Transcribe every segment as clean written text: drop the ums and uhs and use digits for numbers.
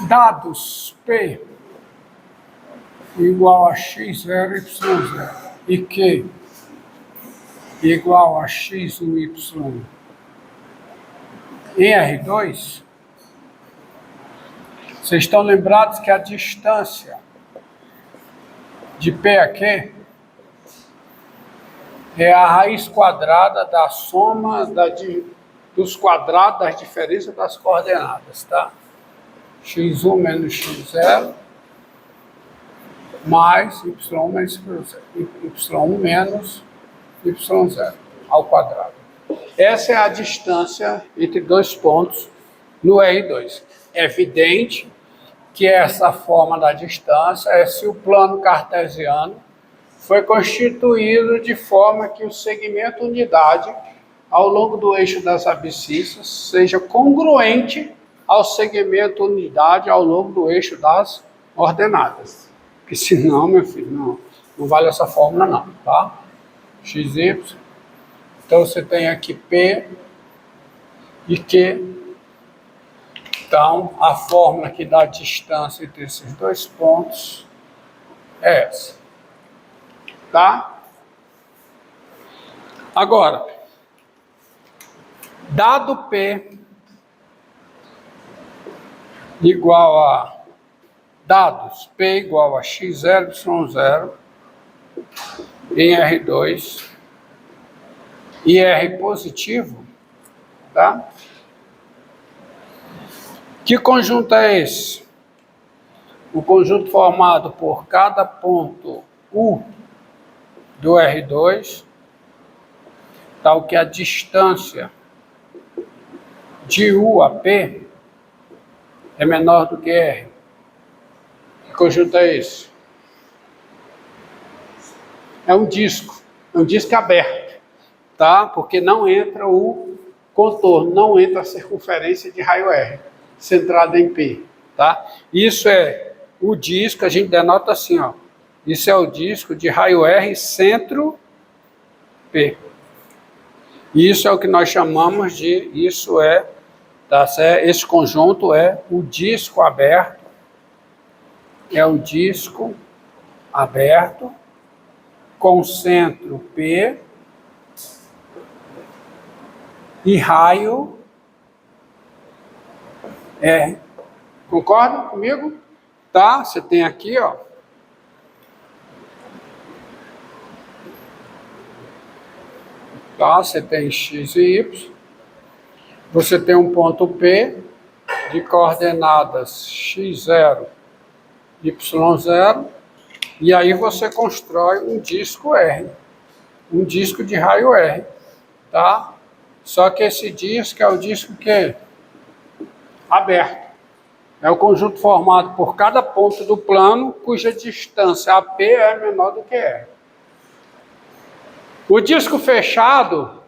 Dados P igual a x0, y0 e Q igual a x1, y em R2, vocês estão lembrados que a distância de P a Q é a raiz quadrada da soma dos quadrados das diferenças das coordenadas, tá? x1 menos x0 mais y menos y1 menos y0 ao quadrado. Essa é a distância entre dois pontos no R2. É evidente que essa forma da distância é se o plano cartesiano foi constituído de forma que o segmento unidade ao longo do eixo das abscissas seja congruente ao segmento unidade ao longo do eixo das ordenadas. Porque senão, meu filho, não vale essa fórmula não, tá? XY. Então você tem aqui P e Q. Então a fórmula que dá a distância entre esses dois pontos é essa. Tá? Agora, dado P igual a dados P igual a x0, y0 em R2 e R positivo, tá? Que conjunto é esse? O conjunto formado por cada ponto U do R2, tal que a distância de U a P é menor do que R. Que conjunto é esse? É um disco aberto, tá? Porque não entra o contorno, não entra a circunferência de raio R, centrada em P, tá? Isso é o disco, a gente denota assim, ó. Isso é o disco de raio R centro P. Isso é o que nós chamamos de, tá certo? Esse conjunto é o disco aberto, com centro P e raio R. Concorda comigo? Tá? Você tem aqui, ó. Tá? Você tem x e y. Você tem um ponto P de coordenadas x0, y0. E aí você constrói um disco R, um disco de raio R, tá? Só que esse disco é o disco que é aberto. É o conjunto formado por cada ponto do plano cuja distância AP é menor do que R. O disco fechado,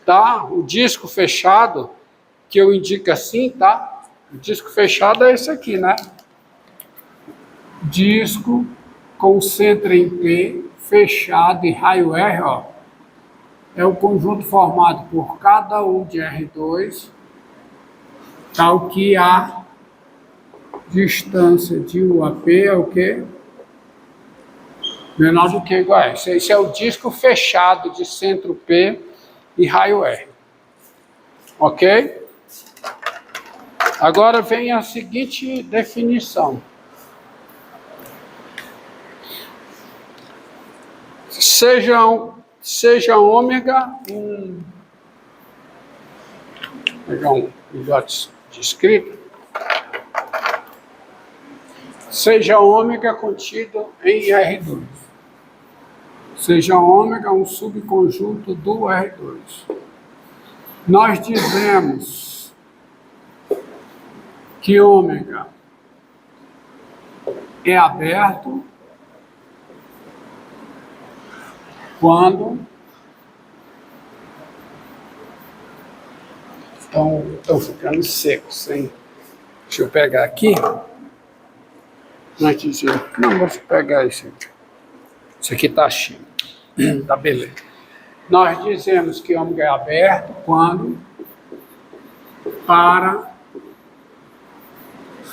tá? O disco fechado, que eu indico assim, tá? O disco fechado é esse aqui, né? Disco com centro em P, fechado e raio R, ó. É o conjunto formado por cada U de R2, tal que a distância de U a P é o quê? Menor do que igual a S. Esse é o disco fechado de centro P e raio R. Ok? Agora vem a seguinte definição. Seja ômega vou pegar um filhote de escrito. Seja ômega contido em R2. Seja ômega um subconjunto do R2. Nós dizemos que ômega é aberto quando estão ficando secos, hein? Deixa eu pegar aqui. Antes de... Não, vou pegar esse aqui. Esse aqui tá cheio. Tá beleza. Nós dizemos que ômega é aberto quando para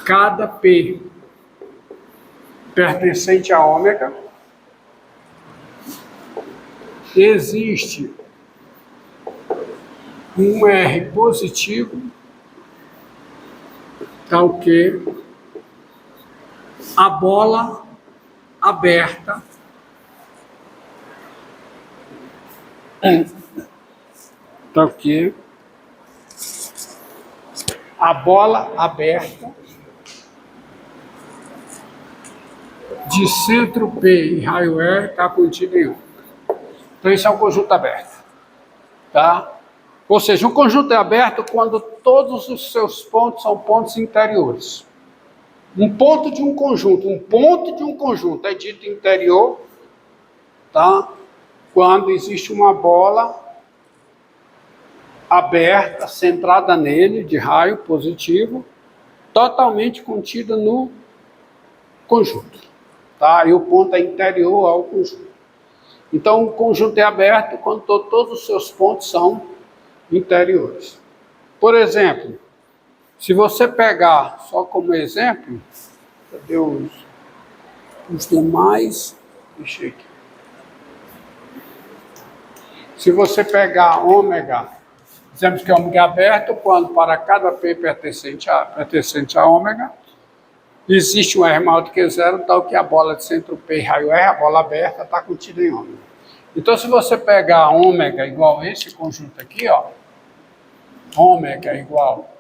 cada P pertencente a ômega existe um R positivo, tal que a bola aberta tal que a bola aberta de centro P e raio R está contida em ômega. Então, isso é um conjunto aberto. Tá? Ou seja, um conjunto é aberto quando todos os seus pontos são pontos interiores. Um ponto de um conjunto é dito interior, tá? Quando existe uma bola aberta, centrada nele, de raio positivo, totalmente contida no conjunto. Tá? E o ponto é interior ao conjunto. Então, o conjunto é aberto quando todos os seus pontos são interiores. Por exemplo, se você pegar, só como exemplo, cadê os demais? Deixa aqui. Se você pegar ômega, dizemos que ômega é aberto quando para cada P pertencente a ômega, existe um R maior do que zero, tal que a bola de centro P e raio R, a bola aberta, está contida em ômega. Então, se você pegar ômega igual a esse conjunto aqui, ó, ômega igual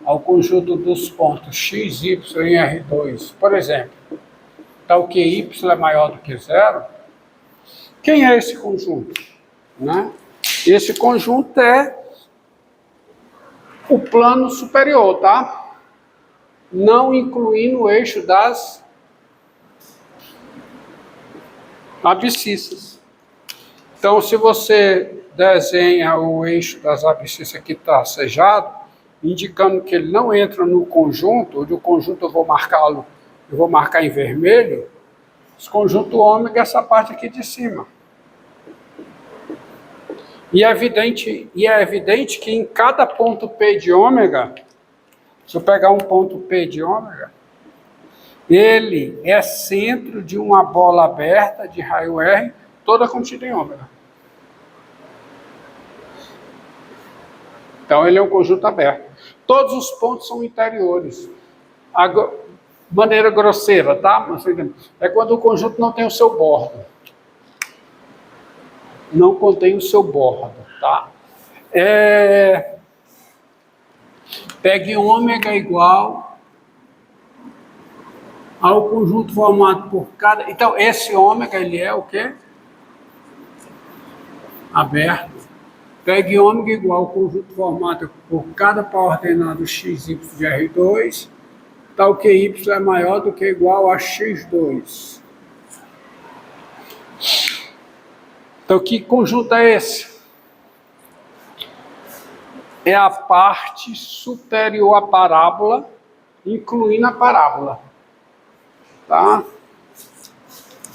ao conjunto dos pontos x, y e R2, por exemplo, tal que y é maior do que zero, quem é esse conjunto? Né? Esse conjunto é o plano superior, tá? Não incluindo o eixo das abscissas. Então, se você desenha o eixo das abscissas que está sejado, indicando que ele não entra no conjunto, onde o conjunto eu vou marcar em vermelho, esse conjunto ômega é essa parte aqui de cima. E é evidente que em cada ponto P de ômega, se eu pegar um ponto P de ômega, ele é centro de uma bola aberta de raio R, toda contida em ômega. Então, ele é um conjunto aberto. Todos os pontos são interiores. Maneira grosseira, tá? É quando o conjunto não tem o seu bordo. Não contém o seu bordo, tá? Pegue ômega igual ao conjunto formado por cada... Então, esse ômega, ele é o quê? Aberto. Pegue ômega igual ao conjunto formado por cada par ordenado x, y de R2, tal que y é maior do que ou igual a x2. Então, que conjunto é esse? É a parte superior à parábola, incluindo a parábola. Tá?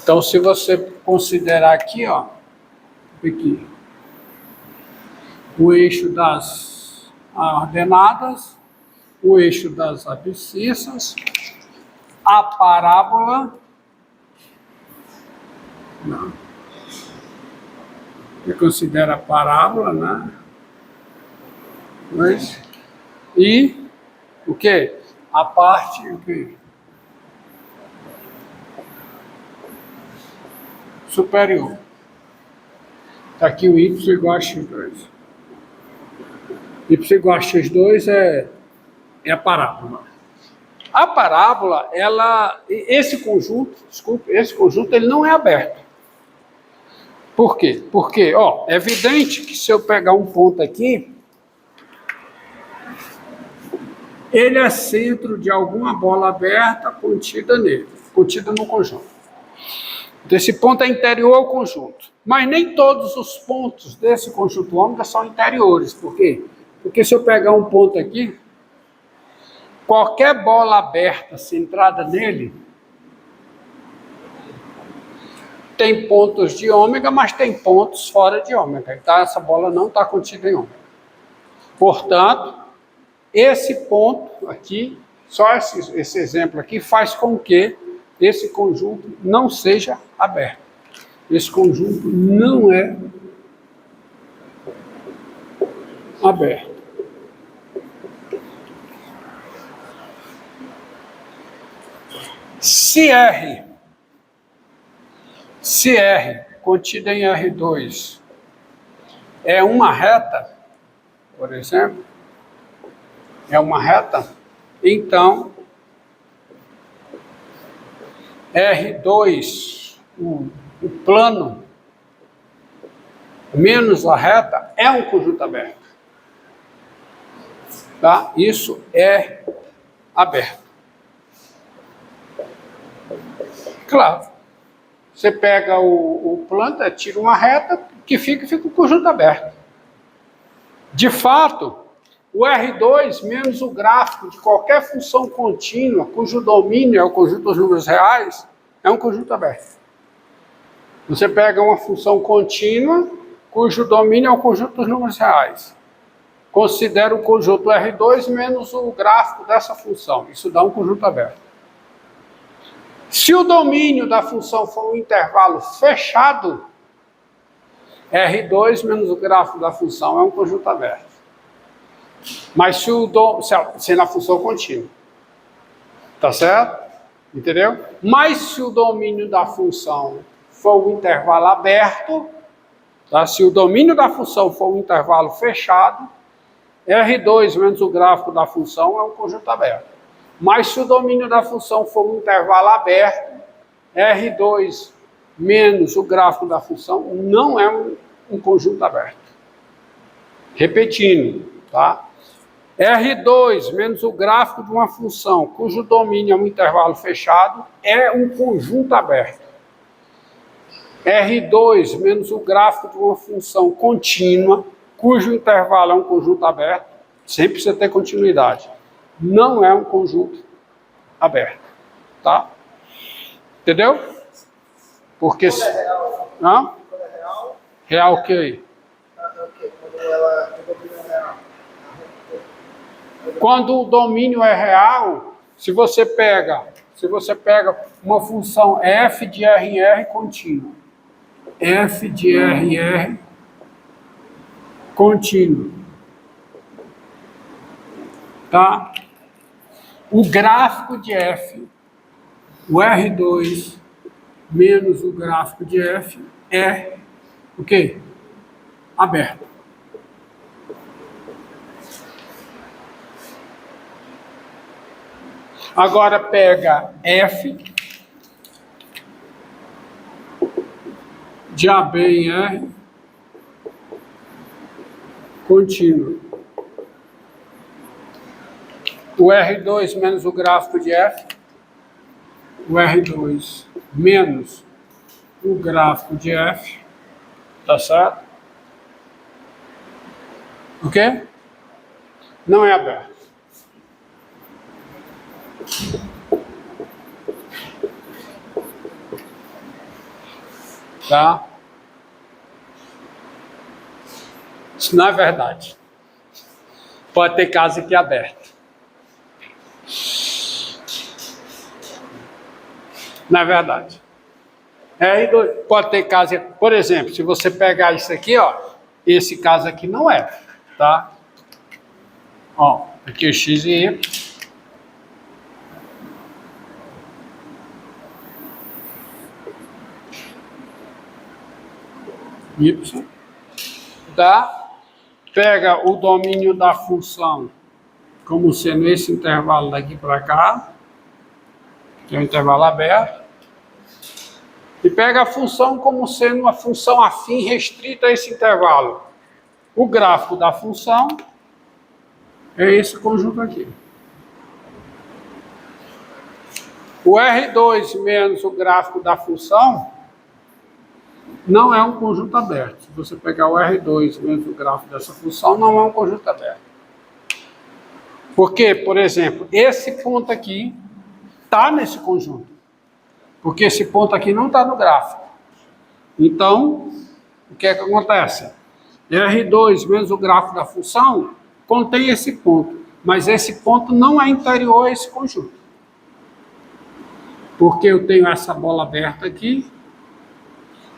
Então, se você considerar aqui, ó, aqui, o eixo das ordenadas, o eixo das abscissas, a parábola, não, você considera a parábola, né? Mas, e o que? A parte, o que? Superior. Está aqui o y igual a x2. Y igual a x2 é a parábola. A parábola, esse conjunto ele não é aberto. Por quê? Porque, ó, é evidente que se eu pegar um ponto aqui, ele é centro de alguma bola aberta contida nele, contida no conjunto. Então, esse ponto é interior ao conjunto. Mas nem todos os pontos desse conjunto ômega são interiores. Por quê? Porque se eu pegar um ponto aqui, qualquer bola aberta centrada nele tem pontos de ômega, mas tem pontos fora de ômega. Então, essa bola não está contida em ômega. Portanto, esse ponto aqui, só esse exemplo aqui, faz com que esse conjunto não seja aberto. Esse conjunto não é aberto. Se R contida em R2 é uma reta, por exemplo, é uma reta, então R2, o plano, menos a reta, é um conjunto aberto. Tá? Isso é aberto. Claro, você pega o plano, tira uma reta, que fica um conjunto aberto. De fato, o R2 menos o gráfico de qualquer função contínua, cujo domínio é o conjunto dos números reais, é um conjunto aberto. Você pega uma função contínua, cujo domínio é o conjunto dos números reais. Considera o conjunto R2 menos o gráfico dessa função. Isso dá um conjunto aberto. Se o domínio da função for um intervalo fechado, R2 menos o gráfico da função é um conjunto aberto. Mas se na função contínua. Tá certo? Entendeu? Mas se o domínio da função for um intervalo aberto, tá? Se o domínio da função for um intervalo fechado, R2 menos o gráfico da função é um conjunto aberto. Mas se o domínio da função for um intervalo aberto, R2 menos o gráfico da função não é um conjunto aberto. Repetindo, tá? R2 menos o gráfico de uma função cujo domínio é um intervalo fechado é um conjunto aberto. R2 menos o gráfico de uma função contínua cujo intervalo é um conjunto aberto, sempre precisa ter continuidade, não é um conjunto aberto, tá? Entendeu? Porque Quando é real? Hã? Quando é real? Real o que aí? Quando o domínio é real, se você pega uma função f de RR contínua, f de RR contínuo, tá? O gráfico de f, o R2 menos o gráfico de f é o quê? Aberto. Agora pega f de AB em R contínuo. O R2 menos o gráfico de f, o R2 menos o gráfico de f, tá certo? O quê? Não é aberto. Tá? Isso não é verdade. Pode ter caso aqui aberto. Não é verdade. Pode ter caso, por exemplo, se você pegar isso aqui, ó, esse caso aqui não é, tá? Ó, aqui o x e y. Y, tá? Pega o domínio da função como sendo esse intervalo daqui para cá, que é um intervalo aberto, e pega a função como sendo uma função afim restrita a esse intervalo. O gráfico da função é esse conjunto aqui. O R2 menos o gráfico da função não é um conjunto aberto. Se você pegar o R2 menos o gráfico dessa função, não é um conjunto aberto. Porque, por exemplo, esse ponto aqui está nesse conjunto. Porque esse ponto aqui não está no gráfico. Então, o que é que acontece? R2 menos o gráfico da função contém esse ponto, mas esse ponto não é interior a esse conjunto. Porque eu tenho essa bola aberta aqui,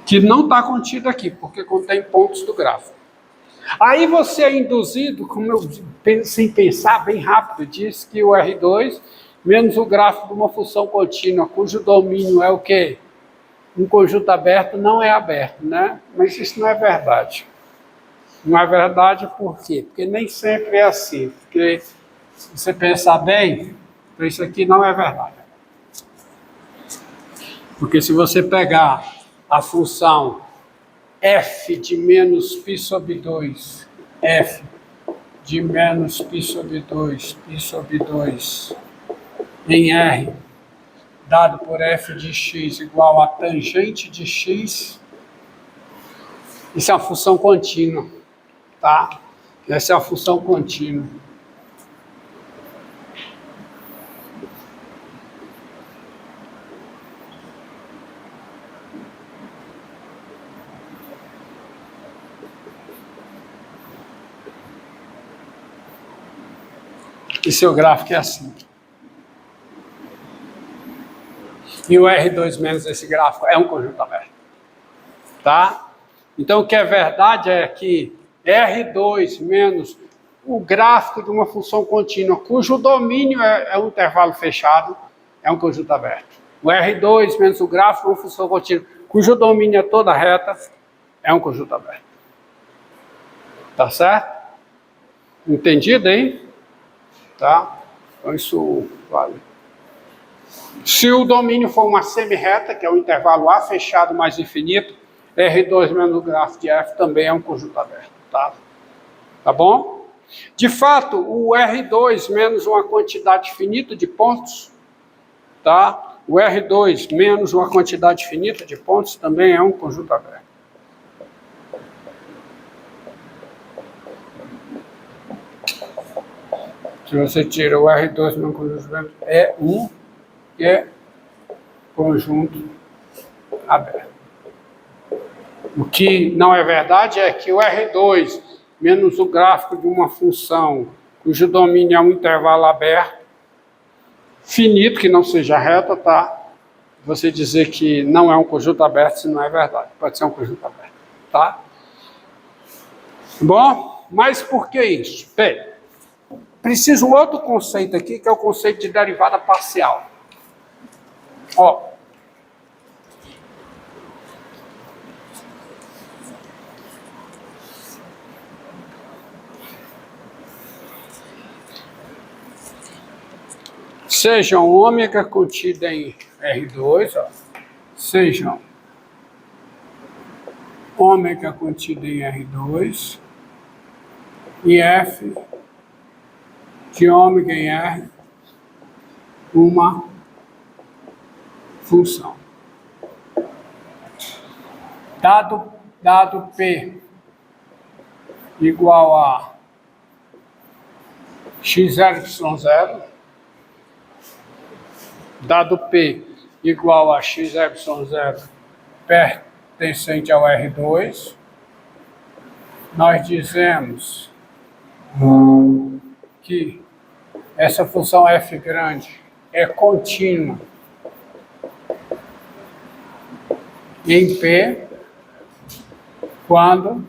que não está contida aqui, porque contém pontos do gráfico. Aí você é induzido, como eu sem pensar bem rápido, diz que o R2 menos o gráfico de uma função contínua, cujo domínio é o quê? Um conjunto aberto não é aberto, né? Mas isso não é verdade. Não é verdade por quê? Porque nem sempre é assim. Porque se você pensar bem, isso aqui não é verdade. Porque se você pegar a função f de menos π sobre 2, f de menos π sobre 2 em R, dado por f de x igual a tangente de x, isso é uma função contínua, tá? Essa é a função contínua. E seu gráfico é assim. E o R2 menos esse gráfico é um conjunto aberto. Tá? Então, o que é verdade é que R2 menos o gráfico de uma função contínua, cujo domínio é um intervalo fechado, é um conjunto aberto. O R2 menos o gráfico de uma função contínua, cujo domínio é toda reta, é um conjunto aberto. Tá certo? Entendido, hein? Tá? Então, isso vale. Se o domínio for uma semirreta, que é um intervalo A fechado mais infinito, R2 menos o gráfico de F também é um conjunto aberto, tá? Tá bom? De fato, o R2 menos uma quantidade finita de pontos, tá? O R2 menos uma quantidade finita de pontos também é um conjunto aberto. Se você tira o R2 menos um conjunto aberto, é um conjunto aberto. O que não é verdade é que o R2 menos o gráfico de uma função cujo domínio é um intervalo aberto, finito, que não seja reta, tá? Você dizer que não é um conjunto aberto, se não é verdade. Pode ser um conjunto aberto, tá? Bom, mas por que isso? Bem, preciso um outro conceito aqui, que é o conceito de derivada parcial. Ó, sejam ômega contida em R2, ó, sejam ômega contida em R2 e F de ômega em R uma função. Dado P igual a XY0, dado P igual a XY0 pertencente ao R2, nós dizemos que essa função f grande é contínua em P quando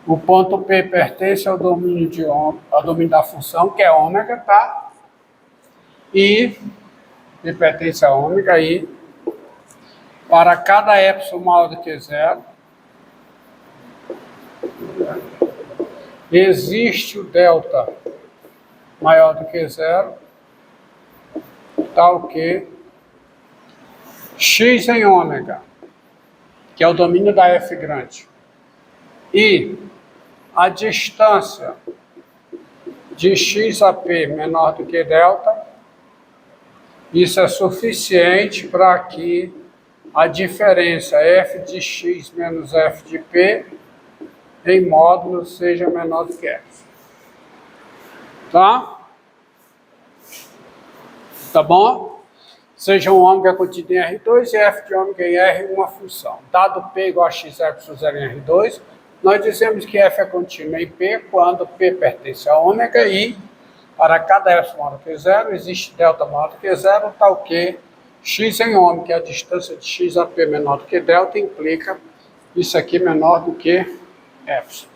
o ponto P pertence ao domínio, ao domínio da função, que é ômega, tá? E P pertence a ômega, e para cada epsilon maior do que zero, existe o delta maior do que zero, tal que x em ômega, que é o domínio da f grande, e a distância de x a p menor do que delta, isso é suficiente para que a diferença f de x menos f de p em módulo seja menor do que f. Tá? Tá bom? seja um ômega contido em R2 e f de ômega em R uma função. Dado P igual a x zero em R2, nós dizemos que f é contínua em P quando P pertence a ômega e para cada f maior do que zero existe delta maior do que zero, tal que x em ômega, a distância de x a P menor do que delta, implica isso aqui menor do que epsilon.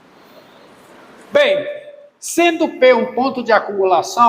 Bem, sendo P um ponto de acumulação,